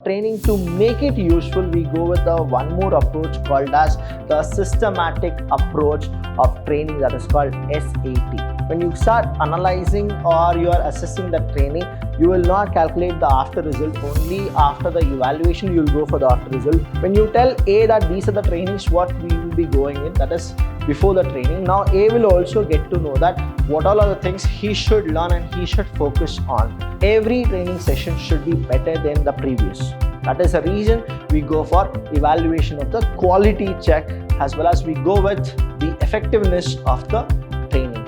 training to make it useful, we go with one more approach called as the systematic approach of training, that is called SAT. When you start analyzing or you are assessing the training, you will not calculate the after result. Only after the evaluation you will go for the after result. When you tell A that these are the trainings what we will be going in, that is before the training, now A will also get to know that what all are the things he should learn and he should focus on. Every training session should be better than the previous. That is the reason we go for evaluation of the quality check, as well as we go with the effectiveness of the training.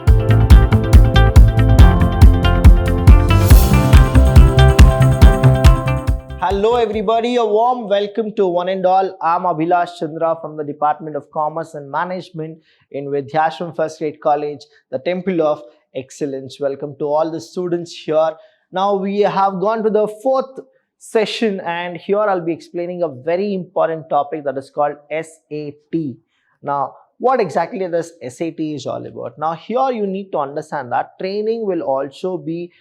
Hello everybody, a warm welcome to one and all. I'm Abhilash Chandra from the Department of Commerce and Management in Vidyashram First Grade College, the Temple of Excellence. Welcome to all the students here. Now we have gone to the fourth session, and here I'll be explaining a very important topic that is called SAT. Now, what exactly this SAT is all about? Now, here you need to understand that training will also be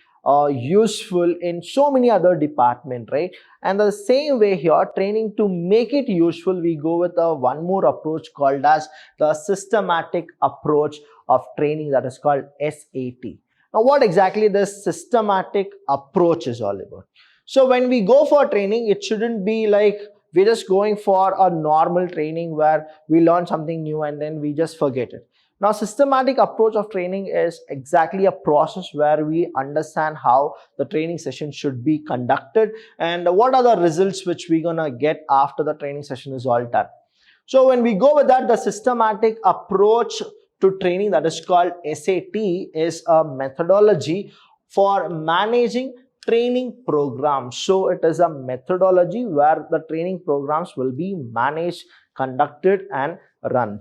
useful in so many other departments, right? And the same way here, training to make it useful, we go with one more approach called as the systematic approach of training, that is called SAT. Now, what exactly this systematic approach is all about? So when we go for training, it shouldn't be like we're just going for a normal training where we learn something new and then we just forget it. Now, systematic approach of training is exactly a process where we understand how the training session should be conducted and what are the results which we're gonna get after the training session is all done. So when we go with that, the systematic approach to training, that is called SAT, is a methodology for managing training programs. So it is a methodology where the training programs will be managed, conducted and run.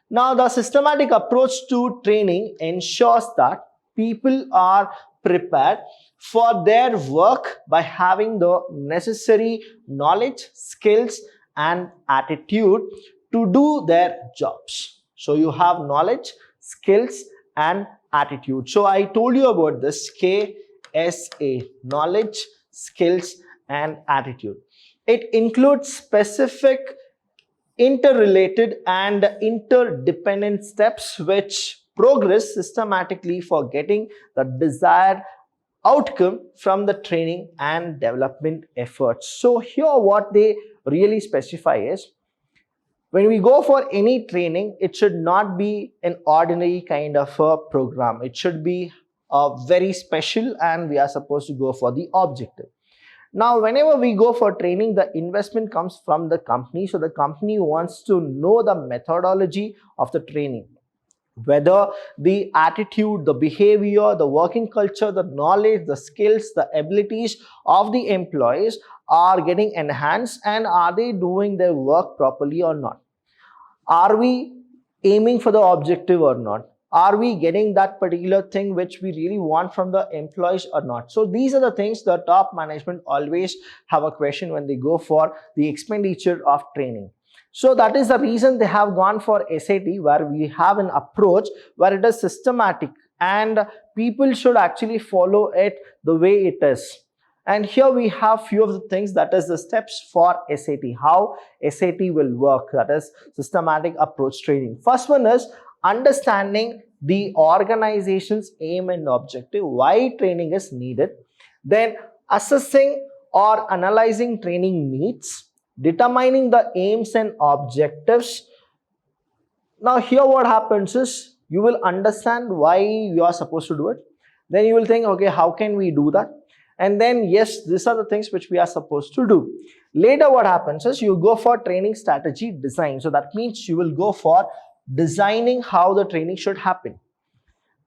Now, the systematic approach to training ensures that people are prepared for their work by having the necessary knowledge, skills and attitude to do their jobs. So you have knowledge, skills and attitude. So I told you about this KSA, knowledge, skills and attitude. It includes specific interrelated and interdependent steps which progress systematically for getting the desired outcome from the training and development efforts. So here what they really specify is, when we go for any training, it should not be an ordinary kind of a program. It should be very special and we are supposed to go for the objective. Now, whenever we go for training, the investment comes from the company. So the company wants to know the methodology of the training, whether the attitude, the behavior, the working culture, the knowledge, the skills, the abilities of the employees are getting enhanced, and are they doing their work properly or not? Are we aiming for the objective or not? Are we getting that particular thing which we really want from the employees or not? So these are the things the top management always have a question when they go for the expenditure of training. So that is the reason they have gone for SAT, where we have an approach where it is systematic and people should actually follow it the way it is. And here we have few of the things, that is the steps for SAT, how SAT will work, that is systematic approach training. First one is understanding the organization's aim and objective, why training is needed. Then assessing or analyzing training needs, determining the aims and objectives. Now here what happens is, you will understand why you are supposed to do it. Then you will think, okay, how can we do that? And then yes, these are the things which we are supposed to do. Later what happens is, you go for training strategy design. So that means you will go for designing how the training should happen,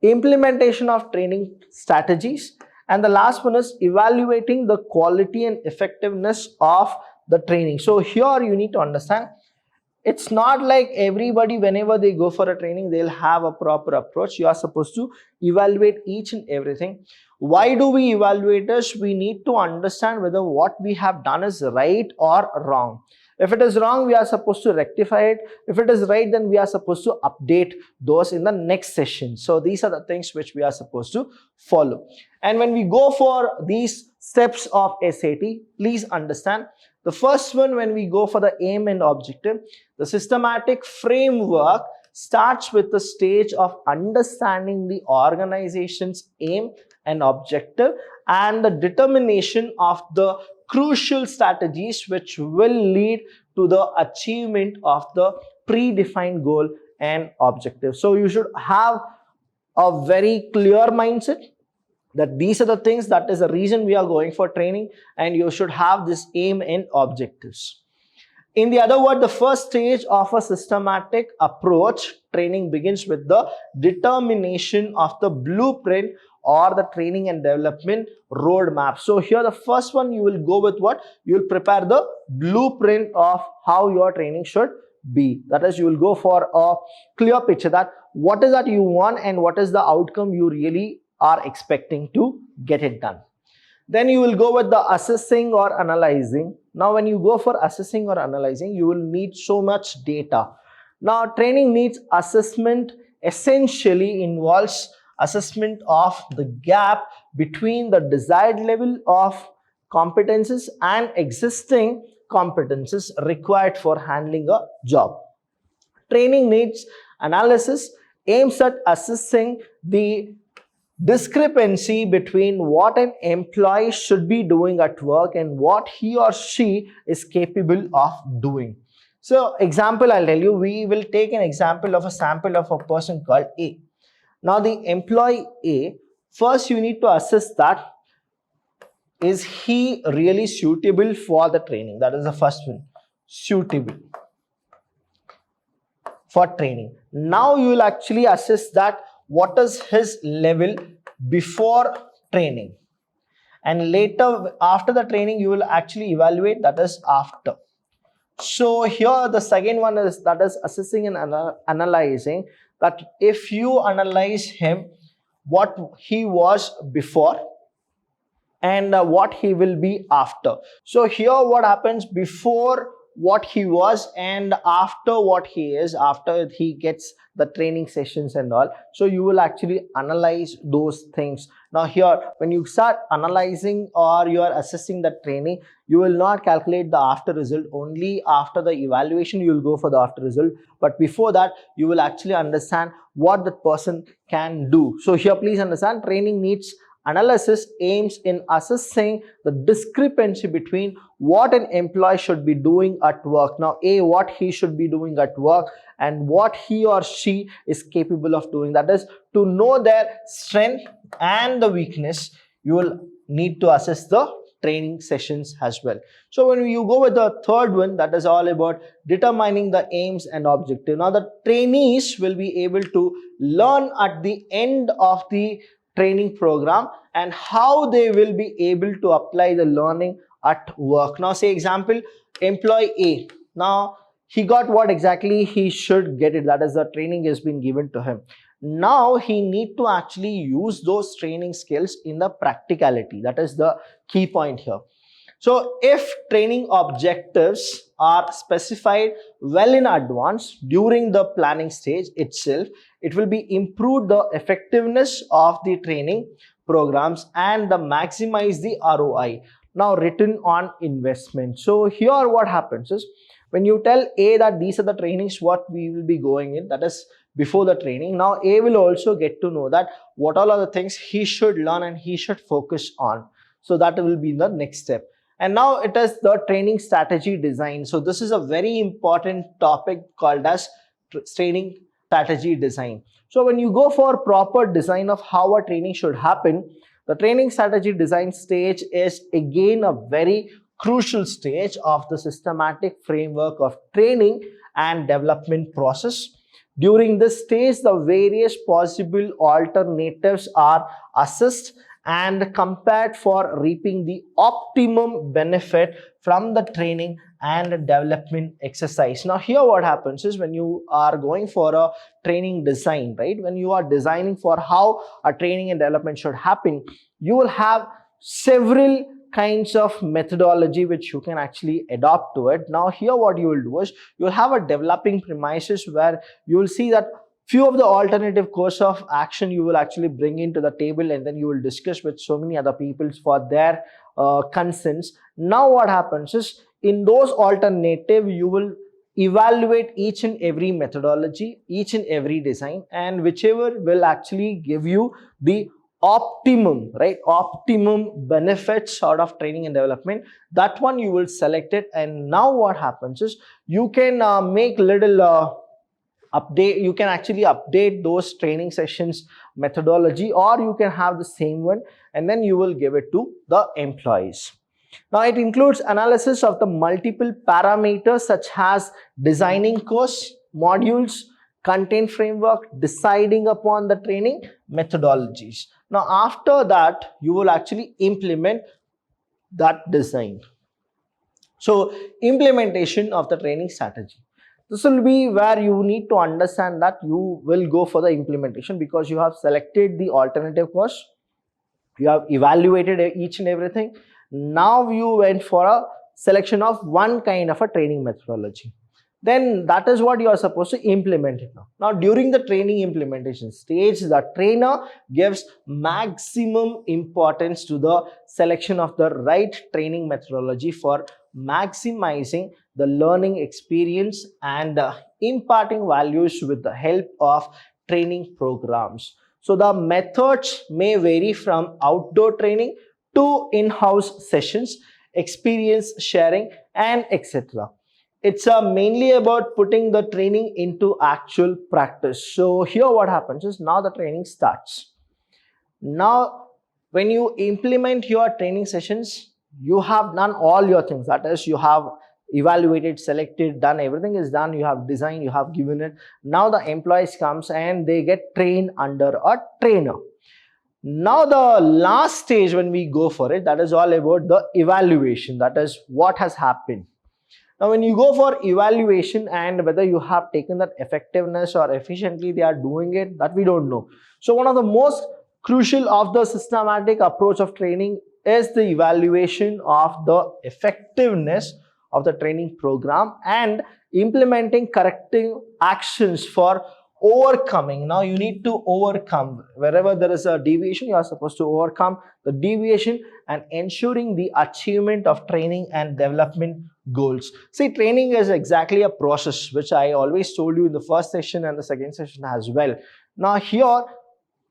implementation of training strategies, and the last one is evaluating the quality and effectiveness of the training. So here you need to understand, it's not like everybody, whenever they go for a training, they'll have a proper approach. You are supposed to evaluate each and everything. Why do we evaluate this? We need to understand whether what we have done is right or wrong. If it is wrong, we are supposed to rectify it. If it is right, then we are supposed to update those in the next session. So these are the things which we are supposed to follow. And when we go for these steps of SAT, please understand the first one, when we go for the aim and objective, the systematic framework starts with the stage of understanding the organization's aim and objective and the determination of the crucial strategies which will lead to the achievement of the predefined goal and objective. So you should have a very clear mindset that these are the things, that is the reason we are going for training, and you should have this aim and objectives. In the other word, the first stage of a systematic approach training begins with the determination of the blueprint or the training and development roadmap. So here the first one, you will go with what? You will prepare the blueprint of how your training should be. That is, you will go for a clear picture that what is that you want and what is the outcome you really are expecting to get it done. Then you will go with the assessing or analyzing. Now when you go for assessing or analyzing, you will need so much data. Now training needs assessment essentially involves assessment of the gap between the desired level of competences and existing competences required for handling a job. Training needs analysis aims at assessing the discrepancy between what an employee should be doing at work and what he or she is capable of doing. So example, I'll tell you, we will take an example of a sample of a person called A. Now the employee A, first you need to assess that is he really suitable for the training. That is the first one, suitable for training. Now you will actually assess that what is his level before training, and later after the training you will actually evaluate, that is after. So here the second one is, that is assessing and analyzing, that if you analyze him, what he was before and what he will be after. So here what happens before what he was and after what he is after he gets the training sessions and all. So you will actually analyze those things. Now here when you start analyzing or you are assessing the training, you will not calculate the after result. Only after the evaluation you will go for the after result, but before that you will actually understand what that person can do. So here please understand, training needs analysis aims in assessing the discrepancy between what an employee should be doing at work. Now A, what he should be doing at work and what he or she is capable of doing. That is, to know their strength and the weakness, you will need to assess the training sessions as well. So when you go with the third one, that is all about determining the aims and objective. Now the trainees will be able to learn at the end of the training program and how they will be able to apply the learning at work. Now say example, employee A, now he got what exactly he should get it, that is the training has been given to him. Now he need to actually use those training skills in the practicality. That is the key point here. So if training objectives are specified well in advance during the planning stage itself, it will be improved the effectiveness of the training programs and the maximize the ROI. Now return on investment. So here what happens is, when you tell A that these are the trainings what we will be going in, that is before the training, now A will also get to know that what all are the things he should learn and he should focus on. So that will be the next step. And now it is the training strategy design. So this is a very important topic called as training strategy design. So when you go for proper design of how a training should happen, the training strategy design stage is again a very crucial stage of the systematic framework of training and development process. During this stage, the various possible alternatives are assessed and compared for reaping the optimum benefit from the training and development exercise. Now here what happens is, when you are going for a training design, right, when you are designing for how a training and development should happen, you will have several kinds of methodology which you can actually adopt to it. Now here what you will do is, you will have a developing premises where you will see that few of the alternative course of action you will actually bring into the table, and then you will discuss with so many other people for their consents. Now what happens is, in those alternative you will evaluate each and every methodology, each and every design, and whichever will actually give you the optimum, right, optimum benefits out of training and development, that one you will select it. And now what happens is, you can make little update, you can actually update those training sessions methodology, or you can have the same one and then you will give it to the employees. Now it includes analysis of the multiple parameters such as designing course, modules, content framework, deciding upon the training methodologies. Now after that you will actually implement that design. So implementation of the training strategy. This will be where you need to understand that you will go for the implementation, because you have selected the alternative course, you have evaluated each and everything. Now you went for a selection of one kind of a training methodology. Then that is what you are supposed to implement it now. Now during the training implementation stage, the trainer gives maximum importance to the selection of the right training methodology for maximizing the learning experience and imparting values with the help of training programs. So the methods may vary from outdoor training to in-house sessions, experience sharing, and etc. It's mainly about putting the training into actual practice. So here what happens is, now the training starts. Now when you implement your training sessions, you have done all your things. That is, you have evaluated, selected, done, everything is done, you have designed, you have given it. Now the employees comes and they get trained under a trainer. Now the last stage when we go for it, that is all about the evaluation. That is what has happened. Now when you go for evaluation, and whether you have taken that effectiveness or efficiently they are doing it, that we don't know. So one of the most crucial of the systematic approach of training is the evaluation of the effectiveness of the training program and implementing corrective actions for overcoming. Now you need to overcome wherever there is a deviation, you are supposed to overcome the deviation and ensuring the achievement of training and development goals. See, training is exactly a process, which I always told you in the first session and the second session as well. Now here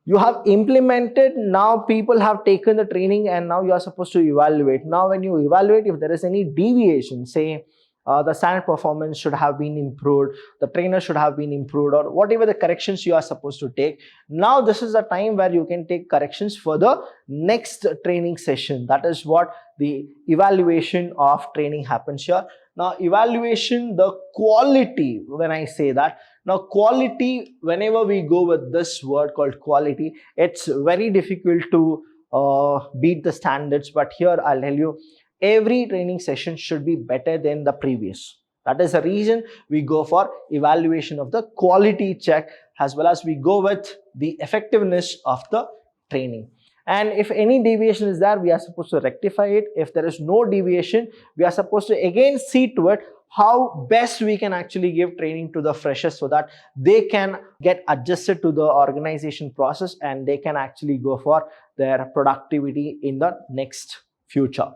you have implemented, now people have taken the training, and now you are supposed to evaluate. Now when you evaluate, if there is any deviation, say the standard performance should have been improved, the trainer should have been improved, or whatever the corrections you are supposed to take, now this is the time where you can take corrections for the next training session. That is what the evaluation of training happens here. Now evaluation, the quality, when I say that, now quality, whenever we go with this word called quality, it's very difficult to beat the standards, but here I'll tell you, every training session should be better than the previous. That is the reason we go for evaluation of the quality check, as well as we go with the effectiveness of the training. And if any deviation is there, we are supposed to rectify it. If there is no deviation, we are supposed to again see to it how best we can actually give training to the freshers, so that they can get adjusted to the organization process and they can actually go for their productivity in the next future.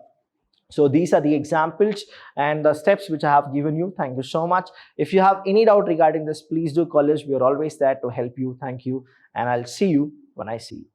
So these are the examples and the steps which I have given you. Thank you so much. If you have any doubt regarding this, please do call us. We are always there to help you. Thank you, and I'll see you when I see you.